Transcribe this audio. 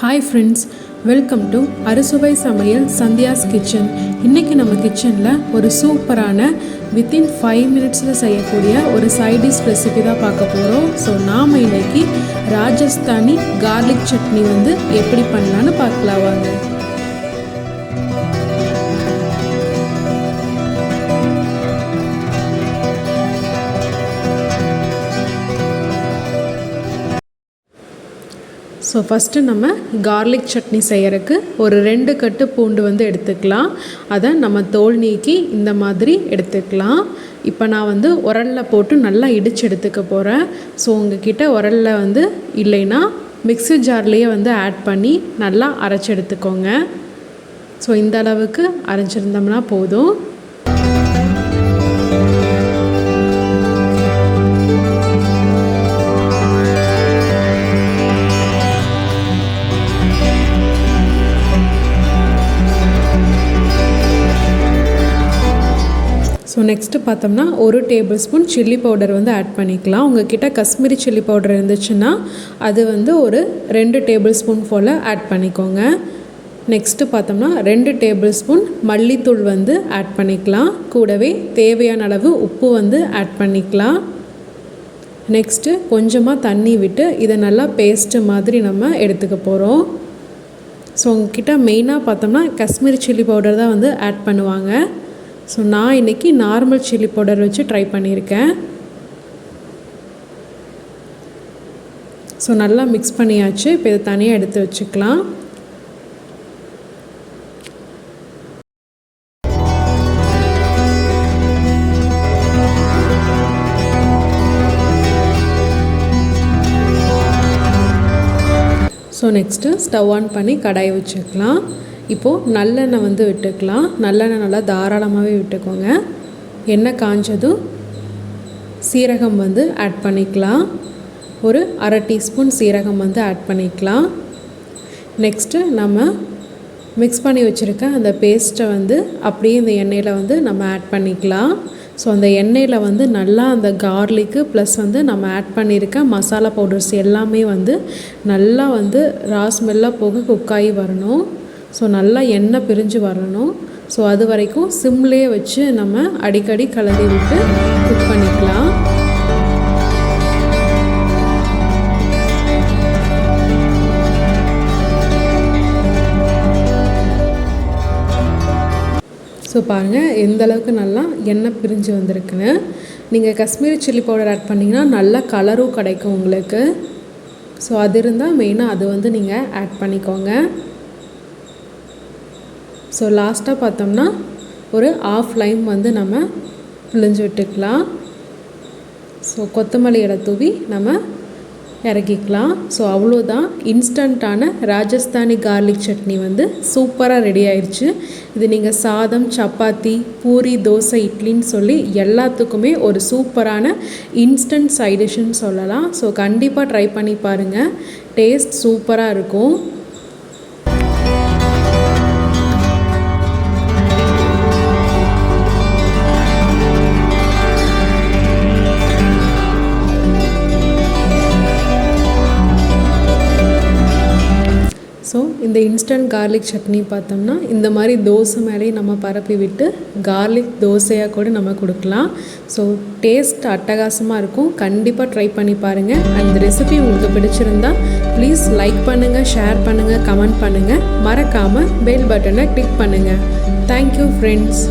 Hi friends, welcome to அறுசுவை சமையல் Sandhya's kitchen. இன்றைக்கி நம்ம கிச்சனில் ஒரு சூப்பரான வித்தின் 5 மினிட்ஸில் செய்யக்கூடிய ஒரு சைடிஷ் ரெசிபி தான் பார்க்க போகிறோம். ஸோ நாம் இன்றைக்கி ராஜஸ்தானி கார்லிக் சட்னி எப்படி பண்ணலான்னு பார்க்கலாம் வாங்க. ஸோ ஃபஸ்ட்டு நம்ம கார்லிக் சட்னி செய்கிறதுக்கு ஒரு 2 கட்டு பூண்டு எடுத்துக்கலாம். அதை நம்ம தோல் நீக்கி இந்த மாதிரி எடுத்துக்கலாம். இப்போ நான் உரலில் போட்டு நல்லா இடித்து எடுத்துக்க போகிறேன். ஸோ உங்ககிட்ட உரலில் இல்லைன்னா மிக்ஸி ஜார்லேயே ஆட் பண்ணி நல்லா அரைச்சி எடுத்துக்கோங்க. ஸோ இந்த அளவுக்கு அரைச்சிருந்தோம்னா போதும். ஸோ நெக்ஸ்ட்டு பார்த்தோம்னா 1 tablespoon chilli powder add பண்ணிக்கலாம். உங்கள்கிட்ட காஷ்மீரி சில்லி பவுடர் இருந்துச்சுன்னா அது ஒரு 2 டேபிள் ஸ்பூன் போல் ஆட் பண்ணிக்கோங்க. நெக்ஸ்ட்டு பார்த்தோம்னா 2 டேபிள் ஸ்பூன் மல்லித்தூள் ஆட் பண்ணிக்கலாம். கூடவே தேவையான அளவு உப்பு ஆட் பண்ணிக்கலாம். நெக்ஸ்ட்டு கொஞ்சமாக தண்ணி விட்டு இதை நல்லா பேஸ்ட்டு மாதிரி நம்ம எடுத்துக்க போகிறோம். ஸோ உங்கள்கிட்ட மெயினாக பார்த்தோம்னா காஷ்மீரி சில்லி பவுடர் தான் ஆட் பண்ணுவாங்க. ஸோ நான் இன்றைக்கி நார்மல் சில்லி பவுடர் வச்சு ட்ரை பண்ணியிருக்கேன். ஸோ நல்லா மிக்ஸ் பண்ணியாச்சு. இப்போ இதை தனியாக எடுத்து வச்சுக்கலாம். ஸோ நெக்ஸ்ட்டு ஸ்டவ் ஆன் பண்ணி கடாயை வச்சுக்கலாம். இப்போது நல்லெண்ணெய் விட்டுக்கலாம். நல்லெண்ணெய் நல்லா தாராளமாகவே விட்டுக்கோங்க. எண்ணெய் காஞ்சதும் சீரகம் ஆட் பண்ணிக்கலாம். ஒரு 1/2 டீஸ்பூன் சீரகம் ஆட் பண்ணிக்கலாம். நெக்ஸ்ட்டு நம்ம மிக்ஸ் பண்ணி வச்சுருக்க அந்த பேஸ்ட்டை அப்படியே இந்த எண்ணெயில் நம்ம ஆட் பண்ணிக்கலாம். ஸோ அந்த எண்ணெயில் நல்லா அந்த கார்லிக்கு ப்ளஸ் நம்ம ஆட் பண்ணியிருக்க மசாலா பவுடர்ஸ் எல்லாமே நல்லா ரா ஸ்மெல்லாக போக குக்காகி வரணும். ஸோ நல்லா எண்ணெய் பிரிஞ்சு வரணும். ஸோ அது வரைக்கும் சிம்லேயே வச்சு நம்ம அடிக்கடி கலரி விட்டு குக் பண்ணிக்கலாம். ஸோ பாருங்கள் எந்த அளவுக்கு நல்லா எண்ணெய் பிரிஞ்சு வந்திருக்குன்னு. நீங்கள் காஷ்மீரி சில்லி பவுடர் ஆட் பண்ணிங்கன்னா நல்லா கலரும் கிடைக்கும் உங்களுக்கு. ஸோ அது இருந்தால் மெயினாக அது நீங்கள் ஆட் பண்ணிக்கோங்க. ஸோ லாஸ்ட்டாக பார்த்தோம்னா ஒரு 1/2 லைம் நம்ம பிழிஞ்சு விட்டுக்கலாம். ஸோ கொத்தமல்லி இலை தூவி நம்ம இறக்கிக்கலாம். ஸோ அவ்வளோதான், இன்ஸ்டண்ட்டான ராஜஸ்தானி கார்லிக் சட்னி சூப்பராக ரெடி ஆயிடுச்சு. இது நீங்கள் சாதம், சப்பாத்தி, பூரி, தோசை, இட்லின்னு சொல்லி எல்லாத்துக்குமே ஒரு சூப்பரான இன்ஸ்டன்ட் சைடிஷ்ன்னு சொல்லலாம். ஸோ கண்டிப்பாக ட்ரை பண்ணி பாருங்கள், டேஸ்ட் சூப்பராக இருக்கும். ஸோ இந்த இன்ஸ்டன்ட் கார்லிக் சட்னி பார்த்தோம்னா இந்த மாதிரி தோசை மேலேயே நம்ம பரப்பி விட்டு கார்லிக் தோசையாக கூட நம்ம கொடுக்கலாம். ஸோ டேஸ்ட் அட்டகாசமாக இருக்கும். கண்டிப்பாக ட்ரை பண்ணி பாருங்கள். அந்த ரெசிபி உங்களுக்கு பிடிச்சிருந்தா ப்ளீஸ் லைக் பண்ணுங்கள், ஷேர் பண்ணுங்கள், கமெண்ட் பண்ணுங்கள். மறக்காமல் பெல் பட்டனை கிளிக் பண்ணுங்கள். Thank you friends.